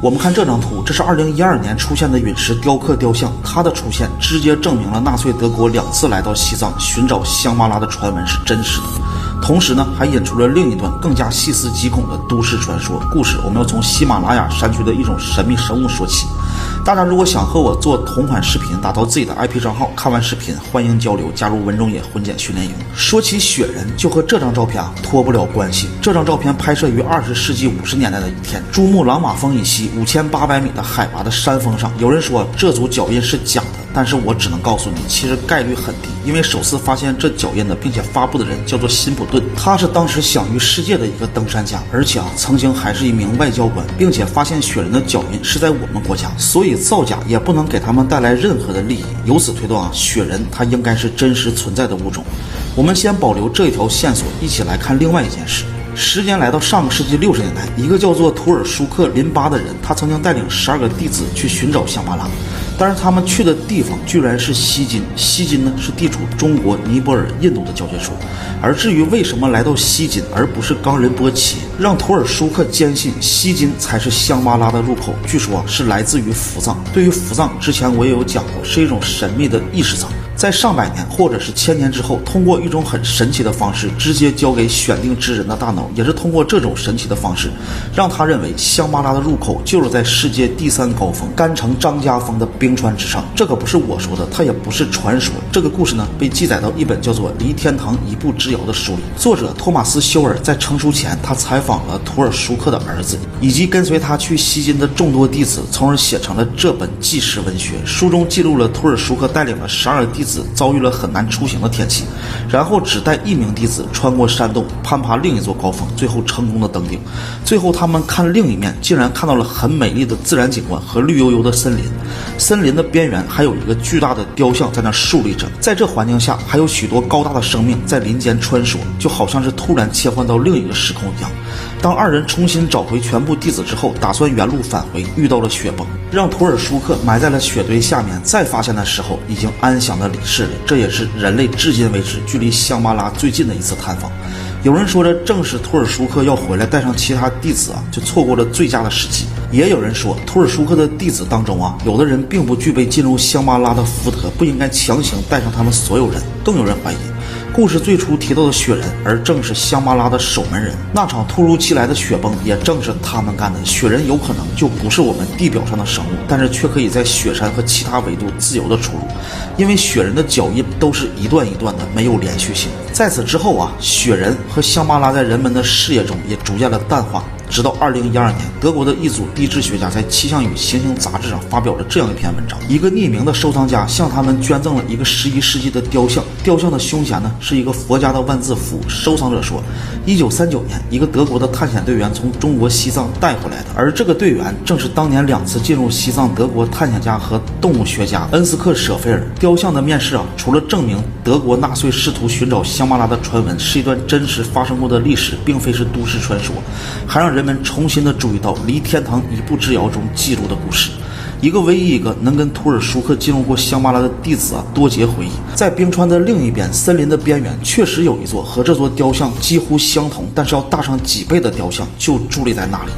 我们看这张图，这是2012年出现的陨石雕刻雕像，它的出现直接证明了纳粹德国2次来到西藏寻找香巴拉的传闻是真实的。同时呢，还引出了另一段更加细思极恐的都市传说故事。我们要从喜马拉雅山区的一种神秘生物说起。大家如果想和我做同款视频，打造自己的 IP 账号，看完视频欢迎交流，加入文中野混剪训练营。说起雪人，就和这张照片脱不了关系。这张照片拍摄于20世纪50年代的一天，珠穆朗玛峰以西5800米的海拔的山峰上，有人说这组脚印是假的，但是我只能告诉你，其实概率很低，因为首次发现这脚印的并且发布的人叫做辛普顿，他是当时享誉世界的一个登山家，而且曾经还是一名外交官，并且发现雪人的脚印是在我们国家，所以造假也不能给他们带来任何的利益。由此推断雪人他应该是真实存在的物种。我们先保留这一条线索，一起来看另外一件事。时间来到上个世纪60年代，一个叫做图尔舒克林巴的人，他曾经带领12个弟子去寻找香巴拉，但是他们去的地方居然是锡金。锡金呢是地处中国、尼泊尔、印度的交界处。而至于为什么来到锡金而不是冈仁波齐，让图尔舒克坚信锡金才是香巴拉的入口，据说是来自于伏藏。对于伏藏，之前我也有讲过，是一种神秘的意识层，在上百年或者是1000年之后，通过一种很神奇的方式直接交给选定之人的大脑，也是通过这种神奇的方式让他认为香巴拉的入口就是在世界第3高峰甘城张家峰的冰川之上。这可不是我说的，它也不是传说。这个故事呢被记载到一本叫做《离天堂一步之遥》的书里。作者托马斯休尔在成书前，他采访了图尔舒克的儿子以及跟随他去锡金的众多弟子，从而写成了这本纪实文学。书中记录了图尔舒克带领了12个弟子遭遇了很难出行的天气，然后只带1名弟子穿过山洞，攀爬另一座高峰，最后成功的登顶。最后他们看另一面，竟然看到了很美丽的自然景观和绿油油的森林。森林的边缘还有一个巨大的雕像在那竖立着，在这环境下还有许多高大的生命在林间穿梭，就好像是突然切换到另一个时空一样。当2人重新找回全部弟子之后，打算原路返回，遇到了雪崩，让图尔舒克埋在了雪堆下面，再发现的时候已经安详的离世了。这也是人类至今为止距离香巴拉最近的一次探访。有人说这正是图尔舒克要回来带上其他弟子就错过了最佳的时机。也有人说图尔舒克的弟子当中有的人并不具备进入香巴拉的福德，不应该强行带上他们所有人。更有人怀疑故事最初提到的雪人，而正是香巴拉的守门人。那场突如其来的雪崩也正是他们干的。雪人有可能就不是我们地表上的生物，但是却可以在雪山和其他纬度自由的出入，因为雪人的脚印都是一段一段的，没有连续性。在此之后雪人和香巴拉在人们的视野中也逐渐的淡化。直到2012年，德国的一组地质学家在《气象与行星》杂志上发表了这样一篇文章。一个匿名的收藏家向他们捐赠了一个11世纪的雕像，雕像的胸前呢是一个佛家的万字符。收藏者说，1939年一个德国的探险队员从中国西藏带回来的，而这个队员正是当年2次进入西藏德国探险家和动物学家恩斯克舍菲尔。雕像的面世除了证明德国纳粹试图寻找香巴拉的传闻是一段真实发生过的历史，并非是都市传说，还让人们重新的注意到离天堂一步之遥中记录的故事。唯一一个能跟图尔舒克进入过香巴拉的弟子多杰回忆，在冰川的另一边森林的边缘确实有一座和这座雕像几乎相同但是要大上几倍的雕像，就伫立在那里。